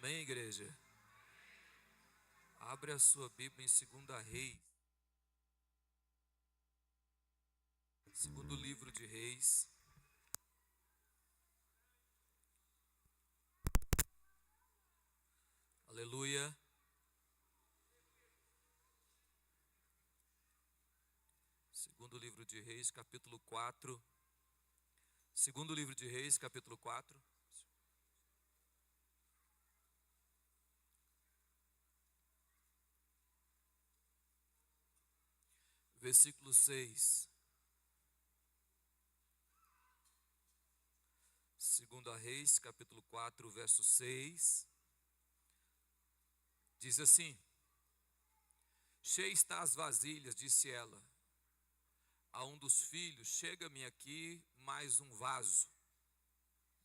Amém, igreja? Abre a sua Bíblia em 2 Reis. Segundo livro de Reis. Aleluia. Segundo livro de Reis, capítulo 4. Segundo livro de Reis, capítulo 4. Versículo 6. Segunda Reis, capítulo 4, verso 6. Diz assim: Cheia está as vasilhas, disse ela a um dos filhos, chega-me aqui mais um vaso.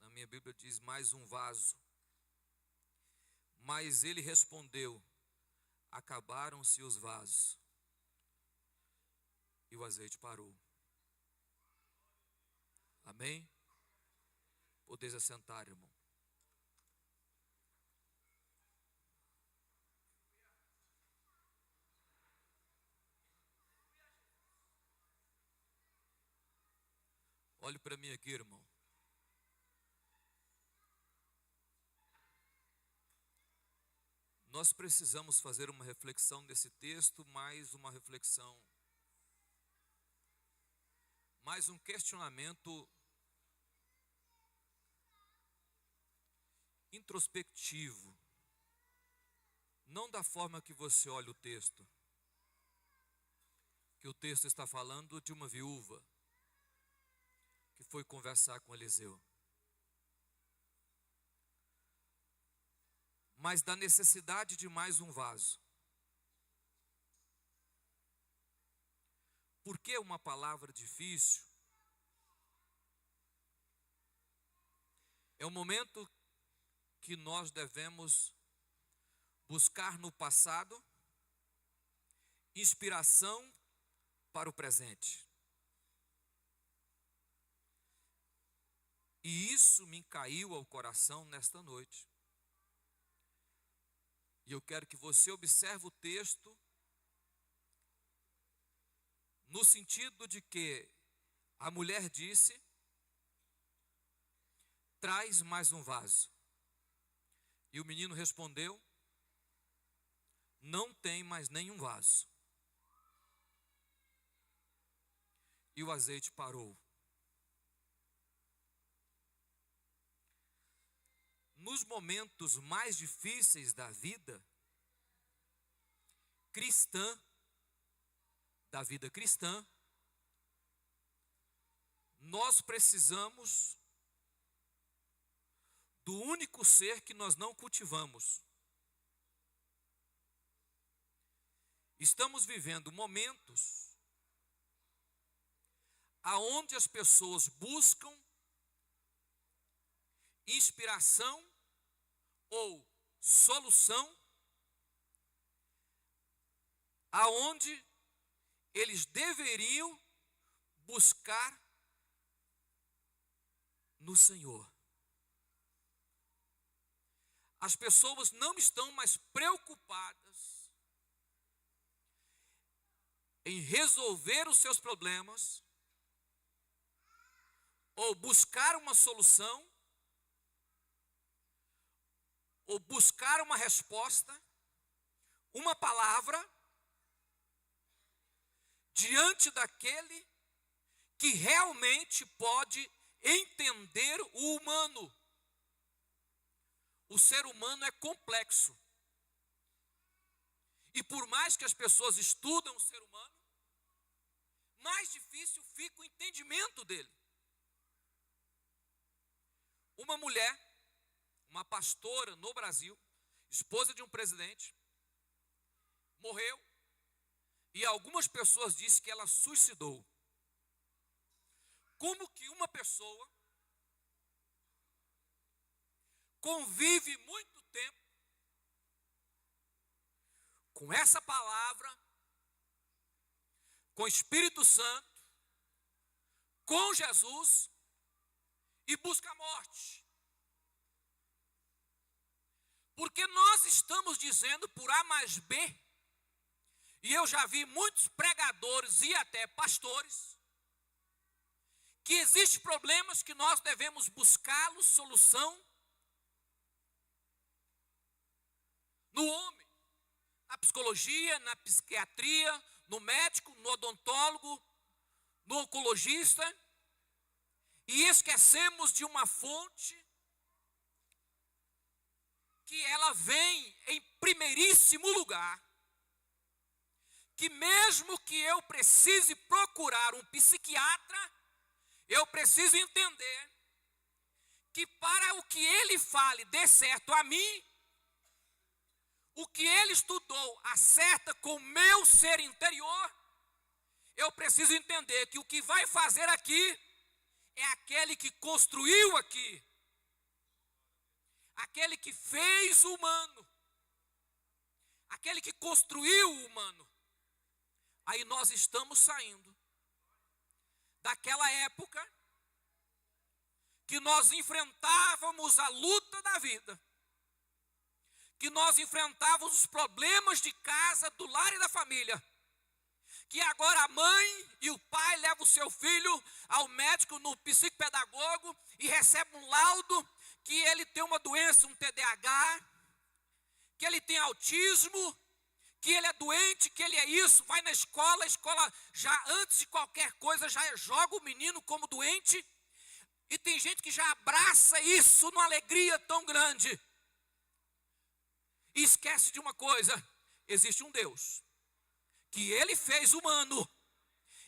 Na minha Bíblia diz mais um vaso. Mas ele respondeu: acabaram-se os vasos. E o azeite parou. Amém? Podeis assentar, irmão. Olhe para mim aqui, irmão. Nós precisamos fazer uma reflexão desse texto, mais uma reflexão, mais um questionamento introspectivo. Não da forma que você olha o texto, que o texto está falando de uma viúva que foi conversar com Eliseu, mas da necessidade de mais um vaso. Por que uma palavra difícil? É o momento que nós devemos buscar no passado inspiração para o presente. E isso me caiu ao coração nesta noite. E eu quero que você observe o texto no sentido de que a mulher disse: traz mais um vaso. E o menino respondeu: não tem mais nenhum vaso. E o azeite parou. Nos momentos mais difíceis da vida cristã, nós precisamos do único ser que nós não cultivamos. Estamos vivendo momentos aonde as pessoas buscam inspiração ou solução aonde eles deveriam buscar no Senhor. As pessoas não estão mais preocupadas em resolver os seus problemas ou buscar uma solução ou buscar uma resposta, uma palavra, diante daquele que realmente pode entender o humano. O ser humano é complexo. E por mais que as pessoas estudam o ser humano, mais difícil fica o entendimento dele. Uma mulher, uma pastora no Brasil, esposa de um presidente, morreu e algumas pessoas dizem que ela suicidou. Como que uma pessoa convive muito tempo com essa palavra, com o Espírito Santo, com Jesus, e busca a morte? Porque nós estamos dizendo por A mais B, e eu já vi muitos pregadores e até pastores, que existem problemas que nós devemos buscá-los solução no homem, na psicologia, na psiquiatria, no médico, no odontólogo, no oncologista, e esquecemos de uma fonte que ela vem em primeiríssimo lugar, que mesmo que eu precise procurar um psiquiatra, eu preciso entender que para o que ele fale dê certo a mim, o que ele estudou acerta com o meu ser interior, eu preciso entender que o que vai fazer aqui é aquele que construiu aqui, aquele que fez o humano, aquele que construiu o humano. Aí nós estamos saindo daquela época que nós enfrentávamos a luta da vida, que nós enfrentávamos os problemas de casa, do lar e da família, que agora a mãe e o pai levam o seu filho ao médico, no psicopedagogo, e recebe um laudo que ele tem uma doença, um TDAH, que ele tem autismo, que ele é doente, que ele é isso, vai na escola, a escola já antes de qualquer coisa já joga o menino como doente, e tem gente que já abraça isso numa alegria tão grande, e esquece de uma coisa: existe um Deus, que ele fez o humano,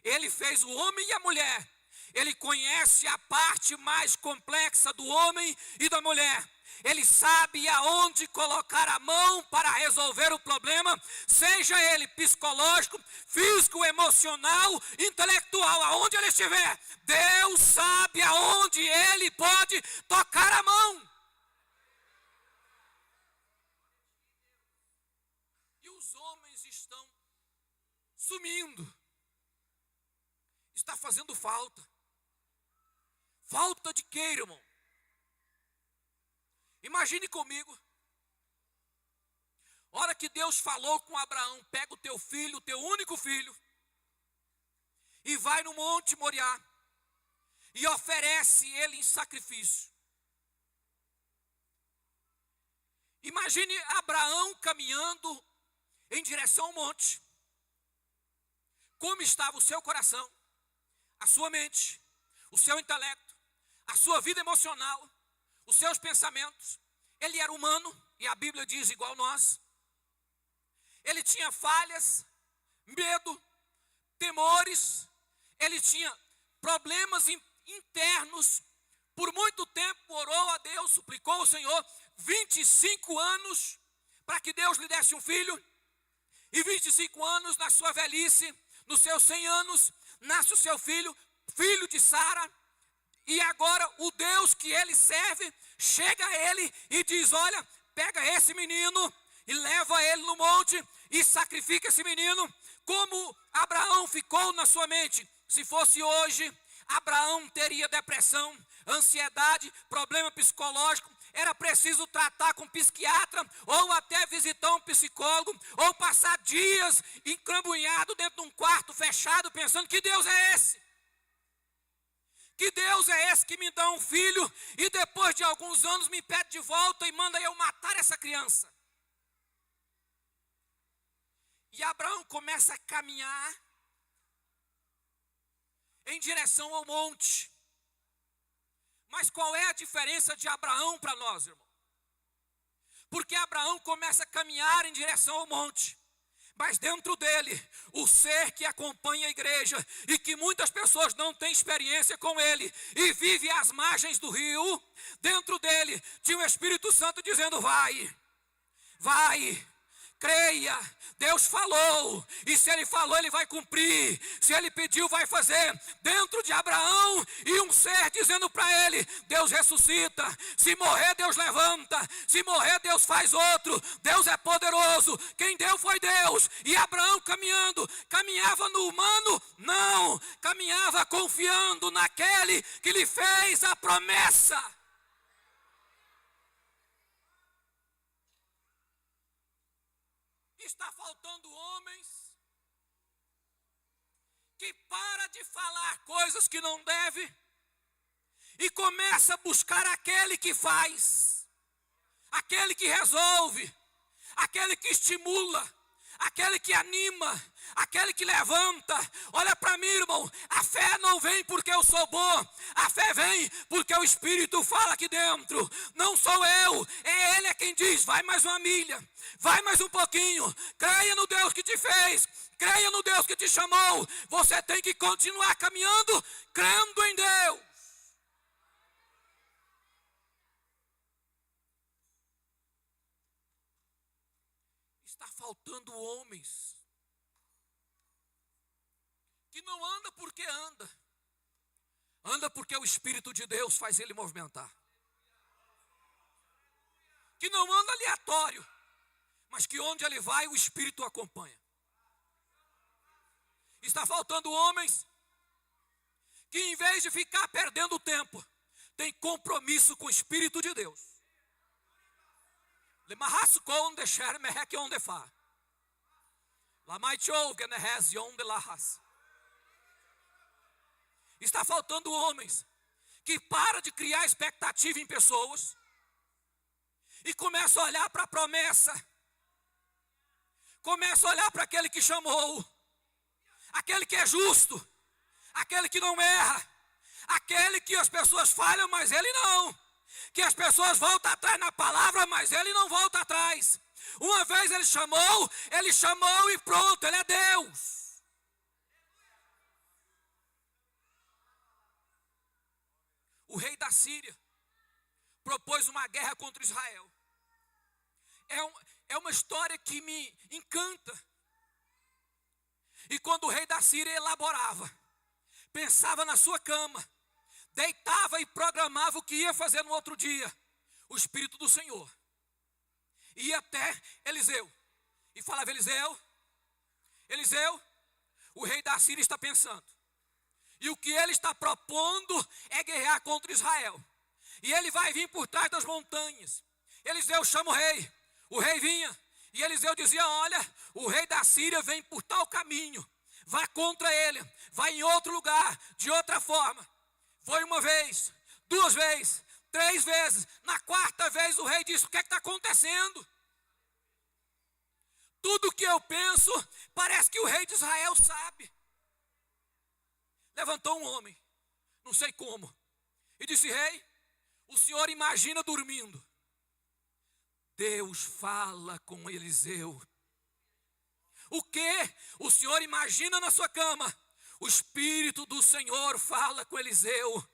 ele fez o homem e a mulher, ele conhece a parte mais complexa do homem e da mulher, ele sabe aonde colocar a mão para resolver o problema, seja ele psicológico, físico, emocional, intelectual, aonde ele estiver, Deus sabe aonde ele pode tocar a mão. E os homens estão sumindo, está fazendo falta. Falta de quê, irmão? Imagine comigo, hora que Deus falou com Abraão: pega o teu filho, o teu único filho, e vai no Monte Moriá, e oferece ele em sacrifício. Imagine Abraão caminhando em direção ao monte. Como estava o seu coração, a sua mente, o seu intelecto, a sua vida emocional, os seus pensamentos. Ele era humano, e a Bíblia diz igual nós. Ele tinha falhas, medo, temores, ele tinha problemas internos. Por muito tempo orou a Deus, suplicou ao Senhor, 25 anos, para que Deus lhe desse um filho. E 25 anos, na sua velhice, nos seus 100 anos, nasce o seu filho, filho de Sara. E agora o Deus que ele serve chega a ele e diz: olha, pega esse menino e leva ele no monte e sacrifica esse menino. Como Abraão ficou na sua mente? Se fosse hoje, Abraão teria depressão, ansiedade, problema psicológico. Era preciso tratar com um psiquiatra, ou até visitar um psicólogo, ou passar dias encrambunhado dentro de um quarto fechado, pensando: que Deus é esse? Que Deus é esse que me dá um filho e depois de alguns anos me pede de volta e manda eu matar essa criança? E Abraão começa a caminhar em direção ao monte. Mas qual é a diferença de Abraão para nós, irmão? Porque Abraão começa a caminhar em direção ao monte, mas dentro dele, o ser que acompanha a igreja e que muitas pessoas não têm experiência com ele e vive às margens do rio, dentro dele tinha o Espírito Santo dizendo: vai, vai, creia, Deus falou, e se ele falou, ele vai cumprir, se ele pediu, vai fazer. Dentro de Abraão, e um ser dizendo para ele: Deus ressuscita, se morrer Deus levanta, se morrer Deus faz outro, Deus é poderoso, quem deu foi Deus. E Abraão caminhava no humano? Não, caminhava confiando naquele que lhe fez a promessa. Está faltando homens que para de falar coisas que não deve e começa a buscar aquele que faz, aquele que resolve, aquele que estimula, aquele que anima, aquele que levanta. Olha para mim, irmão, a fé não vem porque eu sou bom, a fé vem porque o Espírito fala aqui dentro. Não sou eu, é Ele quem diz, vai mais uma milha, vai mais um pouquinho, creia no Deus que te fez, creia no Deus que te chamou. Você tem que continuar caminhando, crendo em Deus. Está faltando homens que não anda porque anda, anda porque o Espírito de Deus faz ele movimentar. Que não anda aleatório, mas que onde ele vai o Espírito o acompanha. Está faltando homens que em vez de ficar perdendo tempo, tem compromisso com o Espírito de Deus. Está faltando homens que param de criar expectativa em pessoas e começam a olhar para a promessa, começam a olhar para aquele que chamou, aquele que é justo, aquele que não erra, aquele que as pessoas falham, mas ele não, que as pessoas voltam atrás na palavra, mas ele não volta atrás. Uma vez ele chamou e pronto, ele é Deus. O rei da Síria propôs uma guerra contra Israel. É uma história que me encanta. E quando o rei da Síria elaborava, pensava na sua cama, deitava e programava o que ia fazer no outro dia, o Espírito do Senhor ia até Eliseu e falava: Eliseu, o rei da Síria está pensando, e o que ele está propondo é guerrear contra Israel, e ele vai vir por trás das montanhas. Eliseu chama o rei vinha, e Eliseu dizia: olha, o rei da Síria vem por tal caminho, vá contra ele, vai em outro lugar, de outra forma. Foi uma vez, duas vezes, três vezes. Na quarta vez o rei disse: o que é que está acontecendo? Tudo o que eu penso, parece que o rei de Israel sabe. Levantou um homem, não sei como, e disse: rei, o senhor imagina dormindo. Deus fala com Eliseu. O que o senhor imagina na sua cama? O Espírito do Senhor fala com Eliseu.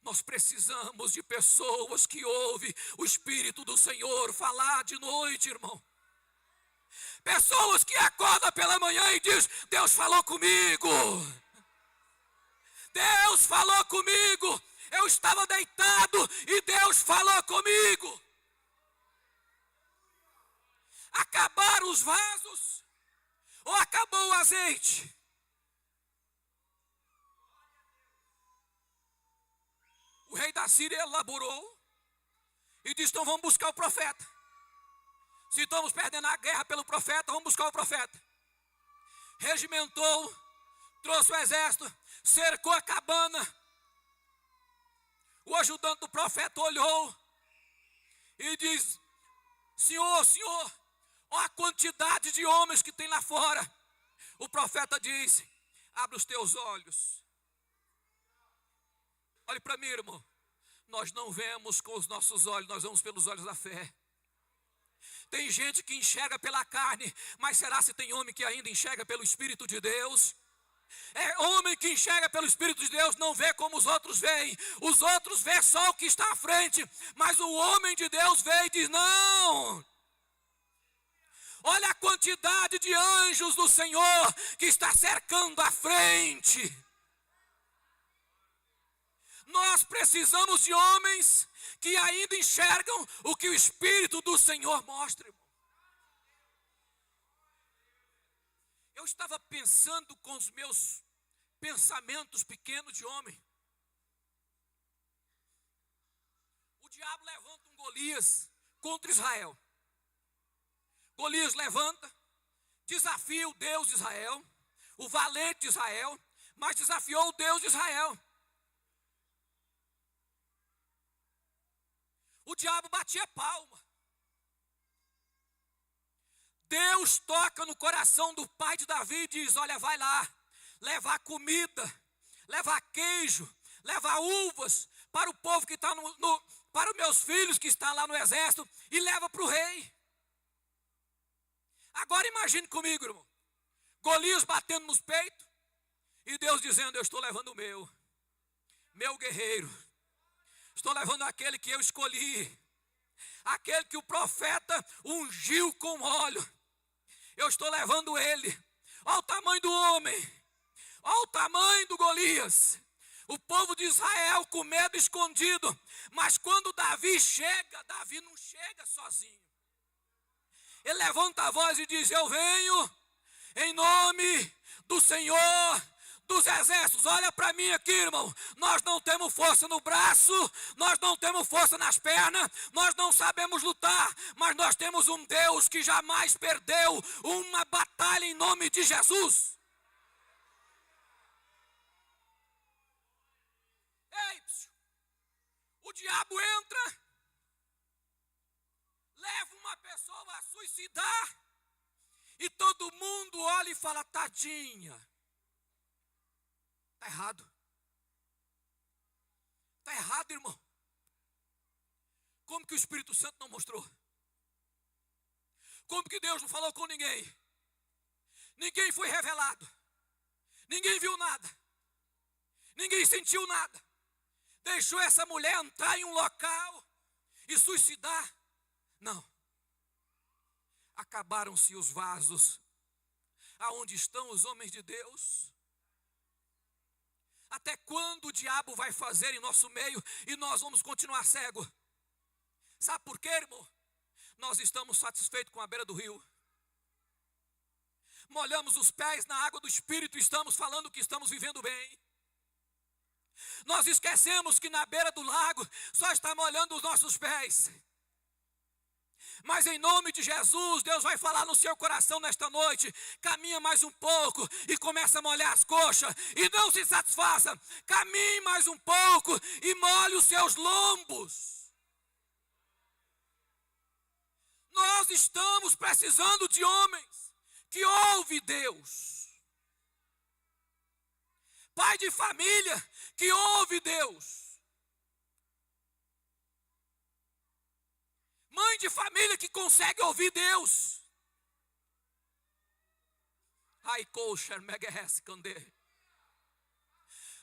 Nós precisamos de pessoas que ouvem o Espírito do Senhor falar de noite, irmão. Pessoas que acordam pela manhã e dizem: Deus falou comigo. Deus falou comigo. Eu estava deitado e Deus falou comigo. Acabaram os vasos ou acabou o azeite? O rei da Síria elaborou e disse: então vamos buscar o profeta. Se estamos perdendo a guerra pelo profeta, vamos buscar o profeta. Regimentou, trouxe o exército, cercou a cabana. O ajudante do profeta olhou e diz: Senhor, olha a quantidade de homens que tem lá fora. O profeta disse: abre os teus olhos. Olhe para mim, irmão. Nós não vemos com os nossos olhos, nós vamos pelos olhos da fé. Tem gente que enxerga pela carne, mas será se tem homem que ainda enxerga pelo Espírito de Deus? É homem que enxerga pelo Espírito de Deus, não vê como os outros veem. Os outros vê só o que está à frente, mas o homem de Deus vê e diz: não. Olha a quantidade de anjos do Senhor que está cercando a frente. Nós precisamos de homens que ainda enxergam o que o Espírito do Senhor mostra, irmão. Eu estava pensando com os meus pensamentos pequenos de homem. O diabo levanta um Golias contra Israel. Golias levanta, desafia o Deus de Israel, o valente de Israel, mas desafiou o Deus de Israel. O diabo batia palma. Deus toca no coração do pai de Davi e diz: olha, vai lá, levar comida, levar queijo, levar uvas para o povo que está para os meus filhos que estão lá no exército, e leva para o rei. Agora imagine comigo, irmão, Golias batendo nos peitos, e Deus dizendo: eu estou levando o meu guerreiro, estou levando aquele que eu escolhi, aquele que o profeta ungiu com óleo, eu estou levando ele. Olha o tamanho do homem, olha o tamanho do Golias. O povo de Israel com medo escondido, mas quando Davi chega, Davi não chega sozinho. Ele levanta a voz e diz: eu venho em nome do Senhor dos exércitos. Olha para mim aqui, irmão, nós não temos força no braço, nós não temos força nas pernas, nós não sabemos lutar, mas nós temos um Deus que jamais perdeu uma batalha em nome de Jesus. Ei, o diabo entra, leva uma pessoa a suicidar, e todo mundo olha e fala: tadinha. Está errado. Está errado, irmão. Como que o Espírito Santo não mostrou? Como que Deus não falou com ninguém? Ninguém foi revelado. Ninguém viu nada. Ninguém sentiu nada. Deixou essa mulher entrar em um local e suicidar? Não. Acabaram-se os vasos aonde estão os homens de Deus. Até quando o diabo vai fazer em nosso meio e nós vamos continuar cego? Sabe por quê, irmão? Nós estamos satisfeitos com a beira do rio. Molhamos os pés na água do Espírito e estamos falando que estamos vivendo bem. Nós esquecemos que na beira do lago só está molhando os nossos pés. Mas em nome de Jesus, Deus vai falar no seu coração nesta noite: caminha mais um pouco e começa a molhar as coxas, e não se satisfaça, caminhe mais um pouco e molhe os seus lombos. Nós estamos precisando de homens que ouvem Deus, pai de família que ouve Deus, mãe de família que consegue ouvir Deus. Ai, coxa,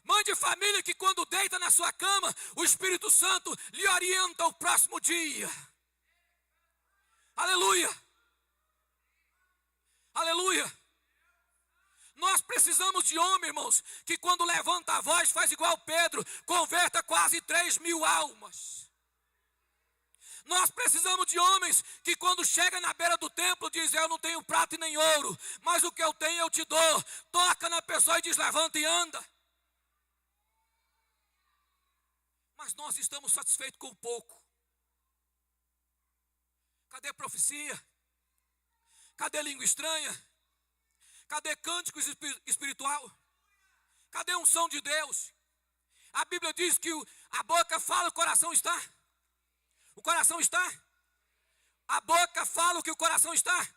mãe de família que quando deita na sua cama, o Espírito Santo lhe orienta o próximo dia. Aleluia. Aleluia. Nós precisamos de homem, irmãos, que quando levanta a voz faz igual Pedro, converta quase 3.000 almas. Nós precisamos de homens que quando chega na beira do templo diz: eu não tenho prata e nem ouro, mas o que eu tenho eu te dou. Toca na pessoa e diz: levanta e anda. Mas nós estamos satisfeitos com pouco. Cadê profecia? Cadê língua estranha? Cadê cântico espiritual? Cadê a unção de Deus? A Bíblia diz que a boca fala, o coração está. O coração está? A boca fala o que o coração está.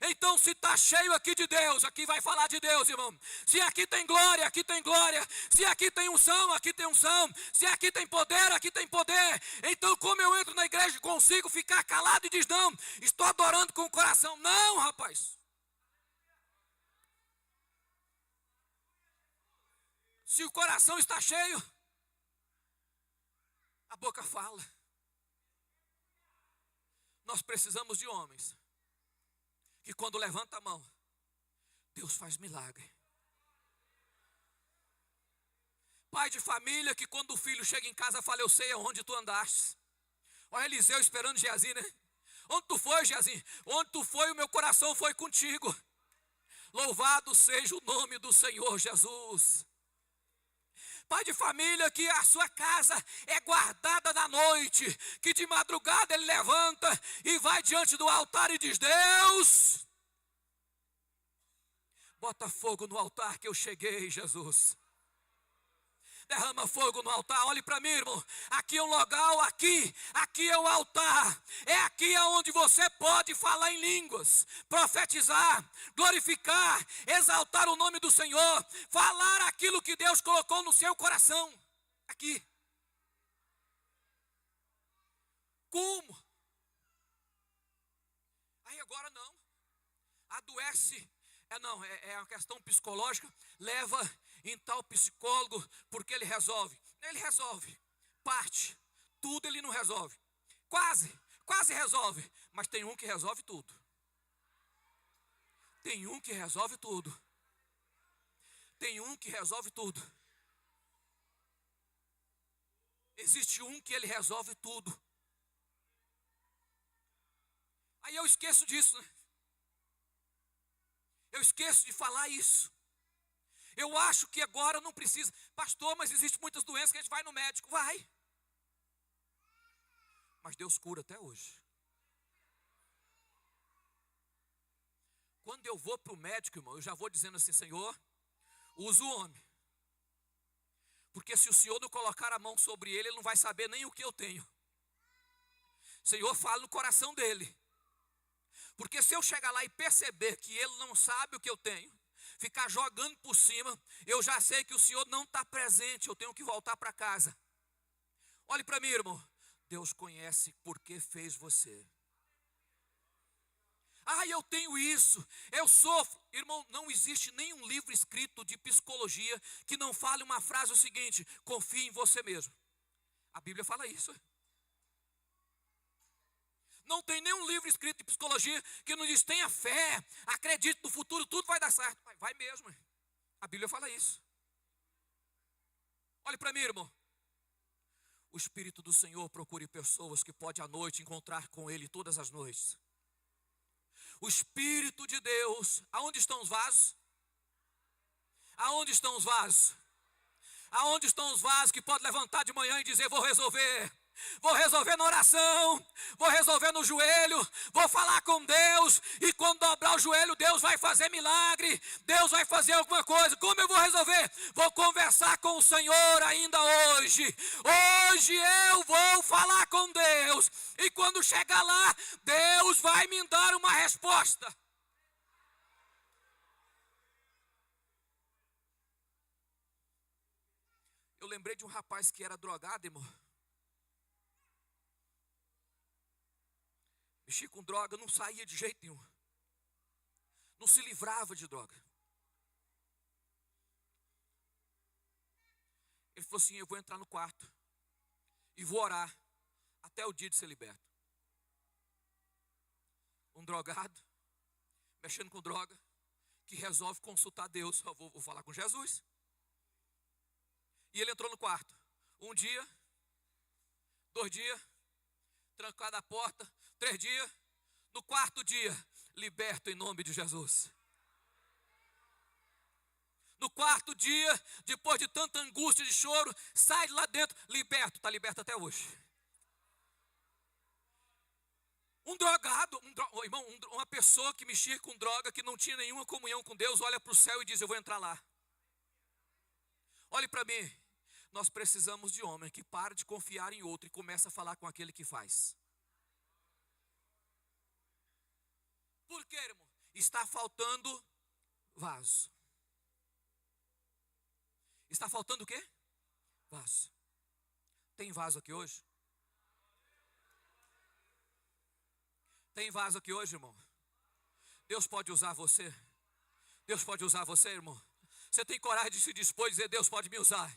Então, se está cheio aqui de Deus, aqui vai falar de Deus, irmão. Se aqui tem glória, aqui tem glória. Se aqui tem unção, aqui tem unção. Se aqui tem poder, aqui tem poder. Então, como eu entro na igreja, consigo ficar calado e diz: não, estou adorando com o coração. Não, rapaz. Se o coração está cheio, a boca fala. Nós precisamos de homens que quando levanta a mão, Deus faz milagre. Pai de família que quando o filho chega em casa fala: eu sei aonde tu andaste. Olha Eliseu esperando Geazi, né? Onde tu foi, Geazi? Onde tu foi, o meu coração foi contigo. Louvado seja o nome do Senhor Jesus. pai de família que a sua casa é guardada na noite, que de madrugada ele levanta e vai diante do altar e diz: Deus, bota fogo no altar que eu cheguei, Jesus. Derrama fogo no altar. Olhe para mim, irmão. Aqui é um local, aqui é o altar. É aqui onde você pode falar em línguas, profetizar, glorificar, exaltar o nome do Senhor, falar aquilo que Deus colocou no seu coração. Aqui. Como? Aí agora não. Adoece. É uma questão psicológica. Leva em tal psicólogo, porque ele resolve. Ele resolve parte, tudo ele não resolve. Quase resolve, mas tem um que resolve tudo. Tem um que resolve tudo. Tem um que resolve tudo. Existe um que ele resolve tudo. Aí eu esqueço disso, né? Eu esqueço de falar isso. Eu acho que agora não precisa. Pastor, mas existem muitas doenças que a gente vai no médico. Vai. Mas Deus cura até hoje. Quando eu vou para o médico, irmão, eu já vou dizendo assim: Senhor, usa o homem. Porque se o Senhor não colocar a mão sobre ele, ele não vai saber nem o que eu tenho. Senhor, fala no coração dele. Porque se eu chegar lá e perceber que ele não sabe o que eu tenho, ficar jogando por cima, eu já sei que o Senhor não está presente, eu tenho que voltar para casa. Olhe para mim, irmão. Deus conhece porque fez você. Eu tenho isso, eu sofro. Irmão, não existe nenhum livro escrito de psicologia que não fale uma frase o seguinte: confie em você mesmo. A Bíblia fala isso. Não tem nenhum livro escrito de psicologia que não diz: tenha fé, acredite no futuro, tudo vai dar certo. Vai mesmo. A Bíblia fala isso. Olhe para mim, irmão. O Espírito do Senhor procure pessoas que pode à noite encontrar com Ele todas as noites. O Espírito de Deus, aonde estão os vasos? Aonde estão os vasos? Aonde estão os vasos que pode levantar de manhã e dizer: vou resolver? Vou resolver na oração, vou resolver no joelho, vou falar com Deus, e quando dobrar o joelho, Deus vai fazer milagre, Deus vai fazer alguma coisa. Como eu vou resolver? Vou conversar com o Senhor ainda hoje. Hoje eu vou falar com Deus, e quando chegar lá, Deus vai me dar uma resposta. Eu lembrei de um rapaz que era drogado, irmão. Mexia com droga, não saía de jeito nenhum. Não se livrava de droga. Ele falou assim: eu vou entrar no quarto e vou orar até o dia de ser liberto. Um drogado, mexendo com droga, que resolve consultar Deus. Eu vou falar com Jesus. E ele entrou no quarto. 1 dia, 2 dias, trancado a porta, 3 dias, no 4º dia, liberto em nome de Jesus. No 4º dia, depois de tanta angústia de choro, sai de lá dentro, liberto, está liberto até hoje. Um drogado, irmão, uma pessoa que mexia com droga, que não tinha nenhuma comunhão com Deus, olha para o céu e diz: eu vou entrar lá. Olhe para mim, nós precisamos de homem que para de confiar em outro e começa a falar com aquele que faz. Por quê, irmão? Está faltando vaso. Está faltando o quê? Vaso. Tem vaso aqui hoje? Tem vaso aqui hoje, irmão? Deus pode usar você. Deus pode usar você, irmão. Você tem coragem de se dispor e dizer: Deus pode me usar.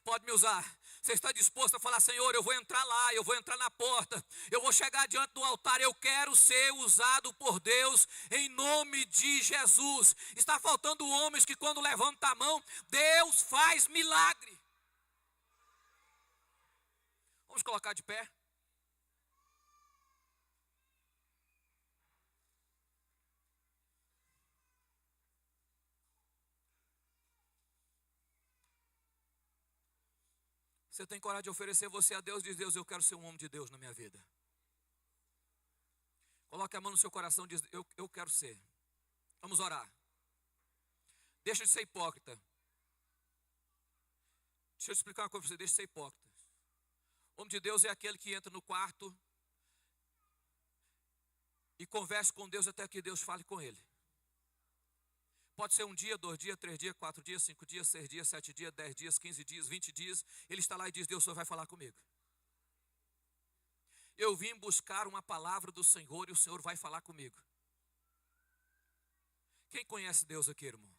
Pode me usar. Você está disposto a falar: Senhor, eu vou entrar lá, eu vou entrar na porta, eu vou chegar diante do altar, eu quero ser usado por Deus em nome de Jesus. Está faltando homens que quando levantam a mão, Deus faz milagre. Vamos colocar de pé. Você tem coragem de oferecer você a Deus? Diz: Deus, eu quero ser um homem de Deus na minha vida. Coloque a mão no seu coração e diz: eu quero ser. Vamos orar. Deixa de ser hipócrita. Deixa eu explicar uma coisa para você, deixa de ser hipócrita. O homem de Deus é aquele que entra no quarto e conversa com Deus até que Deus fale com ele. Pode ser 1 dia, 2 dias, 3 dias, 4 dias, 5 dias, 6 dias, 7 dias, 10 dias, 15 dias, 20 dias. Ele está lá e diz: Deus, o Senhor vai falar comigo. Eu vim buscar uma palavra do Senhor e o Senhor vai falar comigo. Quem conhece Deus aqui, irmão?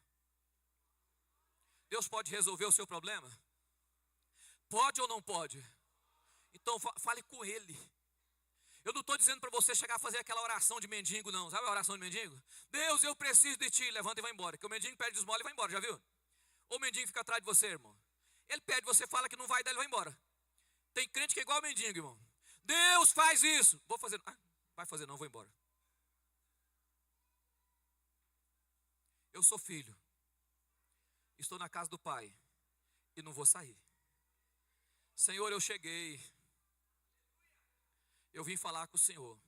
Deus pode resolver o seu problema? Pode ou não pode? Então fale com Ele. Eu não estou dizendo para você chegar a fazer aquela oração de mendigo, não. Sabe a oração de mendigo? Deus, eu preciso de ti. Levanta e vai embora. Que o mendigo pede esmola e vai embora, já viu? Ou o mendigo fica atrás de você, irmão. Ele pede, você fala que não vai dar, ele vai embora. Tem crente que é igual ao mendigo, irmão. Deus, faz isso. Vou fazer. Vai fazer não, vou embora. Eu sou filho. Estou na casa do Pai. E não vou sair. Senhor, eu cheguei. Eu vim falar com o Senhor.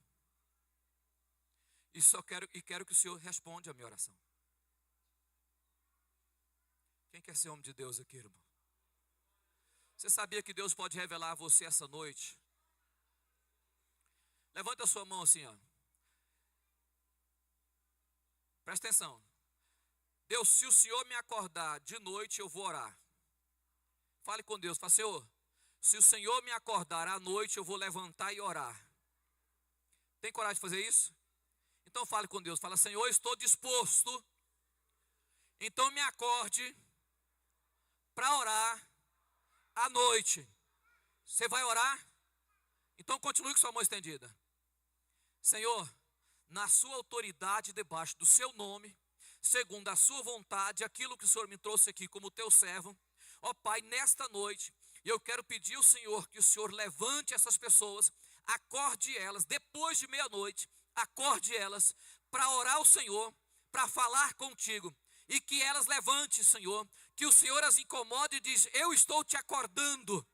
E quero que o Senhor responda a minha oração. Quem quer ser homem de Deus aqui, irmão? Você sabia que Deus pode revelar a você essa noite? Levanta a sua mão assim, ó. Presta atenção. Deus, se o Senhor me acordar de noite, eu vou orar. Fale com Deus, fala: Senhor, se o Senhor me acordar à noite, eu vou levantar e orar. Tem coragem de fazer isso? Então fale com Deus, fala: Senhor, estou disposto. Então me acorde para orar à noite. Você vai orar? Então continue com sua mão estendida. Senhor, na sua autoridade, debaixo do seu nome, segundo a sua vontade, aquilo que o Senhor me trouxe aqui como teu servo, ó Pai, nesta noite, eu quero pedir ao Senhor que o Senhor levante essas pessoas, acorde elas, depois de meia-noite, acorde elas para orar ao Senhor, para falar contigo, e que elas levante, Senhor, que o Senhor as incomode e diz: eu estou te acordando,